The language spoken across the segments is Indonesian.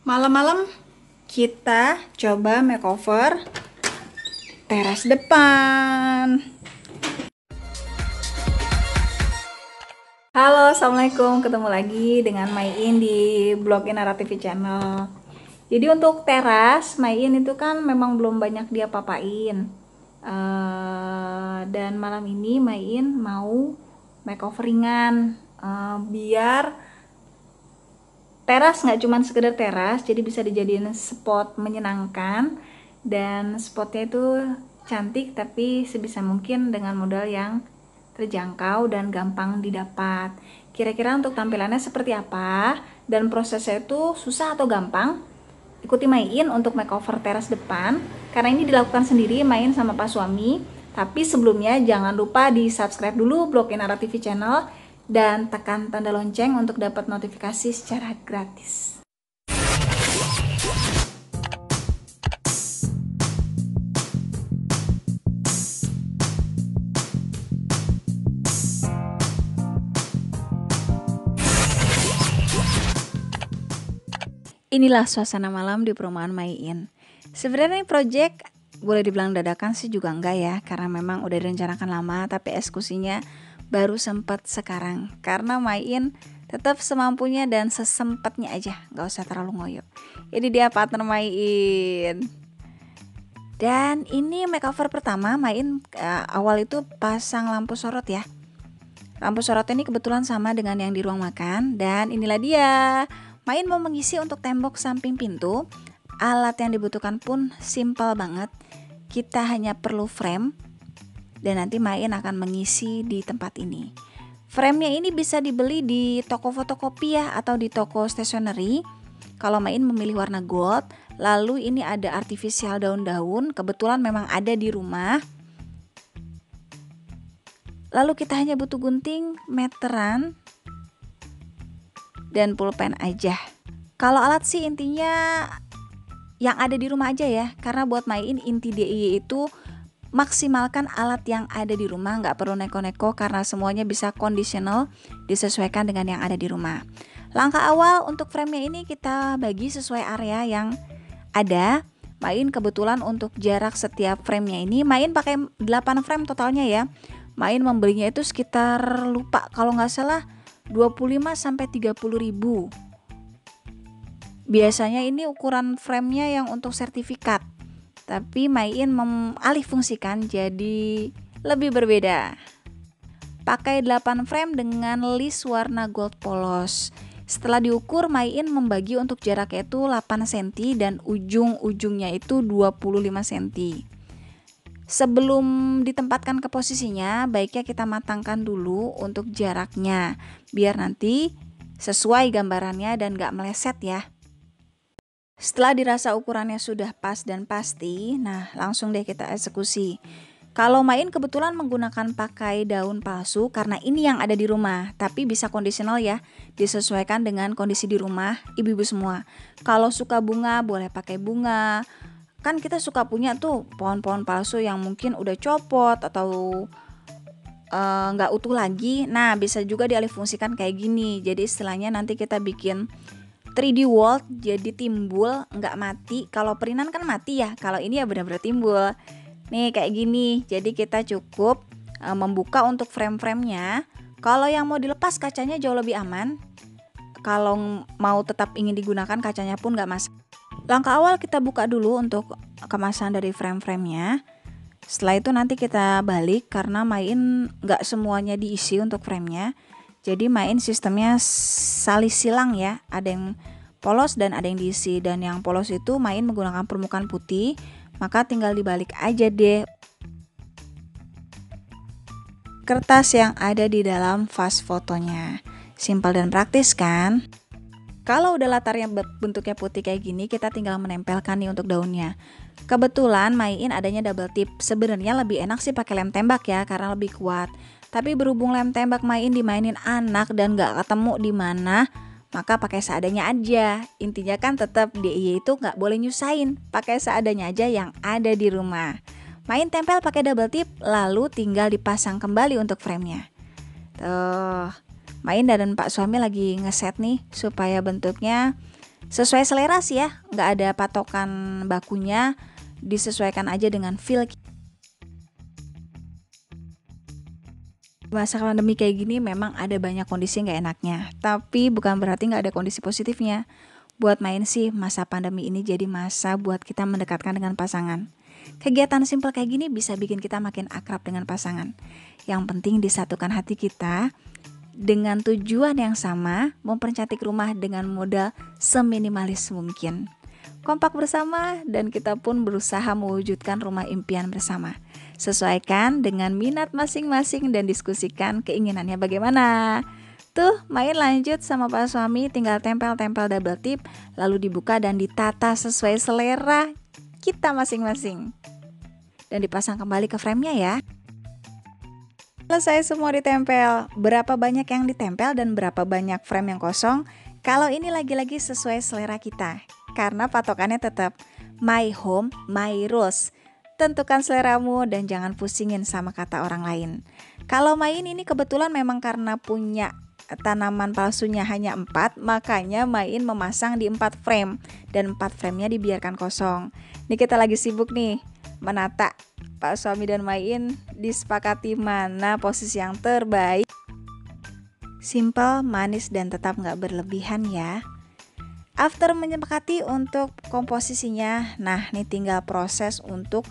Malam-malam kita coba makeover teras depan. Halo, assalamualaikum. Ketemu lagi dengan Mayin di blog Inara TV Channel. Jadi untuk teras Mayin itu kan memang belum banyak dia papain. Dan malam ini Mayin mau makeover ringan biar teras nggak cuma sekedar teras, jadi bisa dijadiin spot menyenangkan dan spotnya itu cantik tapi sebisa mungkin dengan modal yang terjangkau dan gampang didapat. Kira-kira untuk tampilannya seperti apa dan prosesnya itu susah atau gampang? Ikuti Mayin untuk makeover teras depan, karena ini dilakukan sendiri Mayin sama Pak Suami. Tapi sebelumnya jangan lupa di subscribe dulu blog Inara TV Channel dan tekan tanda lonceng untuk dapat notifikasi secara gratis. Inilah suasana malam di perumahan Mayin. Sebenarnya ini project boleh dibilang dadakan sih juga enggak ya, karena memang udah direncanakan lama, tapi eksekusinya baru sempat sekarang. Karena Mayin tetap semampunya dan sesempatnya aja, nggak usah terlalu ngoyo. Ini dia partner Mayin. Dan ini makeover pertama Mayin awal itu pasang lampu sorot ya. Lampu sorot ini kebetulan sama dengan yang di ruang makan. Dan inilah dia, Mayin mau mengisi untuk tembok samping pintu. Alat yang dibutuhkan pun simpel banget. Kita hanya perlu frame dan nanti Mayin akan mengisi di tempat ini. Frame-nya ini bisa dibeli di toko fotokopi ya, atau di toko stationery. Kalau Mayin memilih warna gold, lalu ini ada artifisial daun-daun, kebetulan memang ada di rumah. Lalu kita hanya butuh gunting, meteran, dan pulpen aja. Kalau alat sih intinya yang ada di rumah aja ya, karena buat Mayin inti DIY itu maksimalkan alat yang ada di rumah, nggak perlu neko-neko karena semuanya bisa conditional, disesuaikan dengan yang ada di rumah. Langkah awal untuk frame-nya ini kita bagi sesuai area yang ada. Mayin kebetulan untuk jarak setiap frame-nya ini Mayin pakai 8 frame totalnya ya. Mayin membelinya itu sekitar, lupa kalau nggak salah 25-30 ribu. Biasanya ini ukuran frame-nya yang untuk sertifikat, tapi Mayin mengalih fungsikan jadi lebih berbeda. Pakai 8 frame dengan list warna gold polos. Setelah diukur, Mayin membagi untuk jaraknya itu 8 cm dan ujung-ujungnya itu 25 cm. Sebelum ditempatkan ke posisinya, baiknya kita matangkan dulu untuk jaraknya, biar nanti sesuai gambarannya dan gak meleset ya. Setelah dirasa ukurannya sudah pas dan pasti, nah langsung deh kita eksekusi. Kalau Mayin kebetulan menggunakan pakai daun palsu karena ini yang ada di rumah, tapi bisa kondisional ya, disesuaikan dengan kondisi di rumah ibu-ibu semua. Kalau suka bunga boleh pakai bunga. Kan kita suka punya tuh pohon-pohon palsu yang mungkin udah copot atau nggak utuh lagi. Nah bisa juga dialihfungsikan kayak gini. Jadi istilahnya nanti kita bikin 3D wall, jadi timbul, nggak mati. Kalau perinan kan mati ya, kalau ini ya benar-benar timbul. Nih kayak gini, jadi kita cukup membuka untuk frame-framenya. Kalau yang mau dilepas kacanya jauh lebih aman. Kalau mau tetap ingin digunakan kacanya pun nggak masalah. Langkah awal kita buka dulu untuk kemasan dari frame-framenya. Setelah itu nanti kita balik karena Mayin nggak semuanya diisi untuk framenya. Jadi Mayin sistemnya salis silang ya, ada yang polos dan ada yang diisi. Dan yang polos itu Mayin menggunakan permukaan putih, maka tinggal dibalik aja deh kertas yang ada di dalam vas fotonya. Simpel dan praktis kan? Kalau udah latarnya bentuknya putih kayak gini, kita tinggal menempelkan nih untuk daunnya. Kebetulan Mayin adanya double tip. Sebenarnya lebih enak sih pakai lem tembak ya, karena lebih kuat. Tapi berhubung lem tembak Mayin dimainin anak dan gak ketemu di mana, maka pakai seadanya aja. Intinya kan tetap DIY itu gak boleh nyusahin, pakai seadanya aja yang ada di rumah. Mayin tempel pakai double tip, lalu tinggal dipasang kembali untuk framenya. Tuh, Main dan Pak Suami lagi ngeset nih supaya bentuknya sesuai selera sih ya, nggak ada patokan bakunya, disesuaikan aja dengan feel. Masa pandemi kayak gini memang ada banyak kondisi nggak enaknya, tapi bukan berarti nggak ada kondisi positifnya. Buat Main sih, masa pandemi ini jadi masa buat kita mendekatkan dengan pasangan. Kegiatan simpel kayak gini bisa bikin kita makin akrab dengan pasangan. Yang penting disatukan hati kita dengan tujuan yang sama, mempercantik rumah dengan modal seminimalis mungkin. Kompak bersama dan kita pun berusaha mewujudkan rumah impian bersama. Sesuaikan dengan minat masing-masing dan diskusikan keinginannya bagaimana. Tuh, Main lanjut sama Pak Suami, tinggal tempel-tempel double tip, lalu dibuka dan ditata sesuai selera kita masing-masing. Dan dipasang kembali ke frame-nya ya. Selesai semua ditempel. Berapa banyak yang ditempel dan berapa banyak frame yang kosong? Kalau ini lagi-lagi sesuai selera kita. Karena patokannya tetap my home, my rules. Tentukan seleramu dan jangan pusingin sama kata orang lain. Kalau Main ini kebetulan memang karena punya tanaman palsunya hanya 4, makanya Main memasang di 4 frame dan 4 frame-nya dibiarkan kosong. Ini kita lagi sibuk nih menata. Pak Suami dan Main disepakati mana posisi yang terbaik. Simple, manis dan tetap gak berlebihan ya. After menyepakati untuk komposisinya, nah ini tinggal proses untuk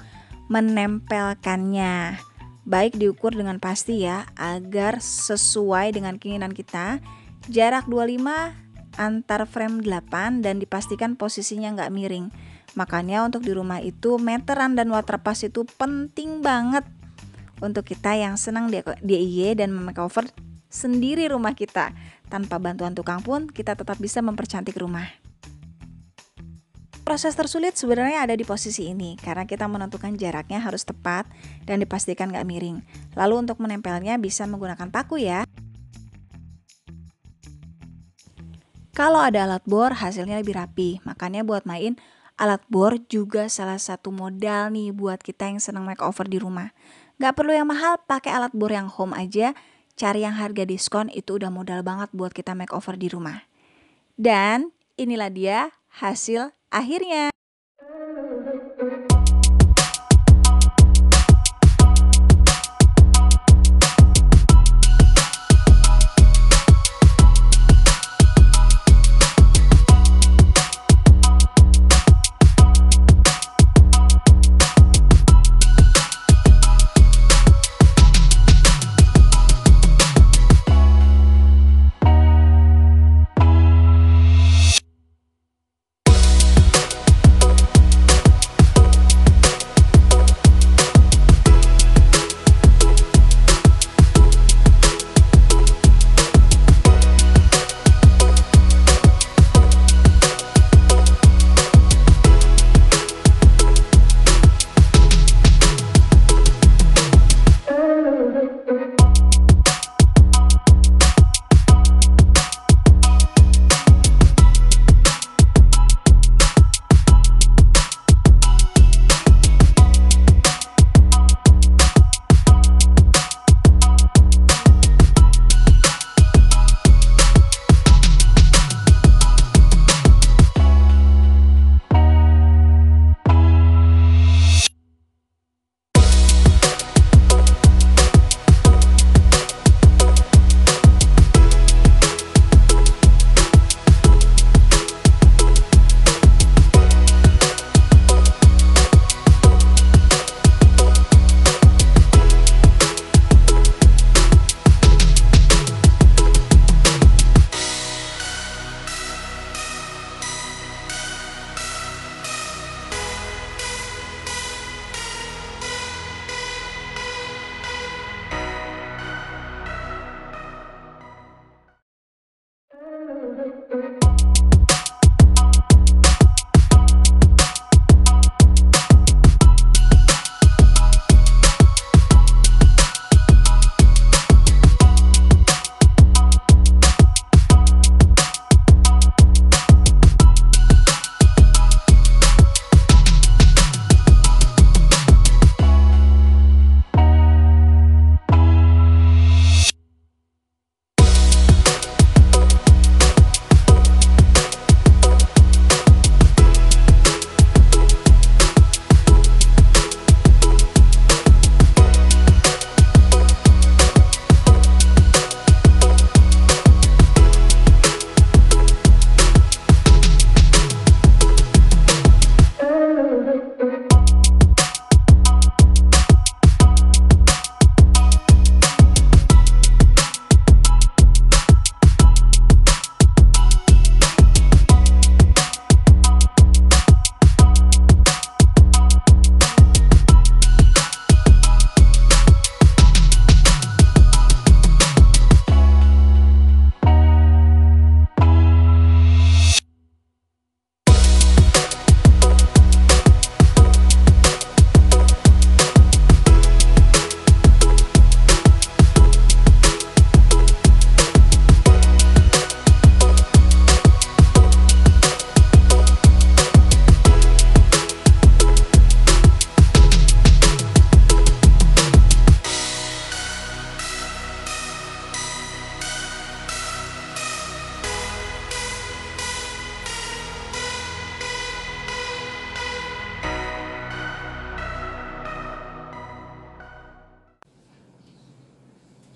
menempelkannya. Baik diukur dengan pasti ya, agar sesuai dengan keinginan kita. Jarak 25 antar frame 8 dan dipastikan posisinya nggak miring. Makanya untuk di rumah itu meteran dan waterpass itu penting banget. Untuk kita yang senang DIY dan memakeover sendiri rumah kita. Tanpa bantuan tukang pun kita tetap bisa mempercantik rumah. Proses tersulit sebenarnya ada di posisi ini karena kita menentukan jaraknya harus tepat dan dipastikan gak miring. Lalu untuk menempelnya bisa menggunakan paku ya. Kalau ada alat bor hasilnya lebih rapi, makanya buat Main alat bor juga salah satu modal nih buat kita yang senang makeover di rumah. Gak perlu yang mahal, pakai alat bor yang home aja, cari yang harga diskon itu udah modal banget buat kita makeover di rumah. Dan inilah dia hasil akhirnya.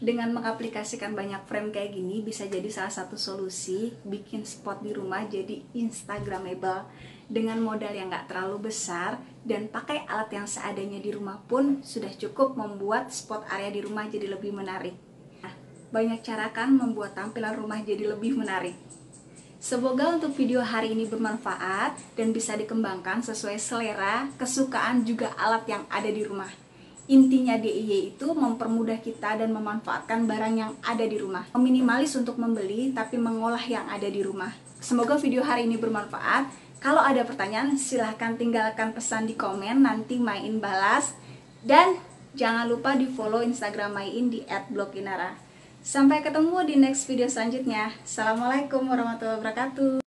Dengan mengaplikasikan banyak frame kayak gini bisa jadi salah satu solusi bikin spot di rumah jadi instagramable dengan modal yang gak terlalu besar, dan pakai alat yang seadanya di rumah pun sudah cukup membuat spot area di rumah jadi lebih menarik. Nah, banyak cara kan membuat tampilan rumah jadi lebih menarik. Semoga untuk video hari ini bermanfaat dan bisa dikembangkan sesuai selera, kesukaan, juga alat yang ada di rumah. Intinya DIY itu mempermudah kita dan memanfaatkan barang yang ada di rumah. Meminimalis untuk membeli, tapi mengolah yang ada di rumah. Semoga video hari ini bermanfaat. Kalau ada pertanyaan, silahkan tinggalkan pesan di komen, nanti Mayin balas. Dan jangan lupa di follow Instagram Mayin di @bloginara. Sampai ketemu di next video selanjutnya. Assalamualaikum warahmatullahi wabarakatuh.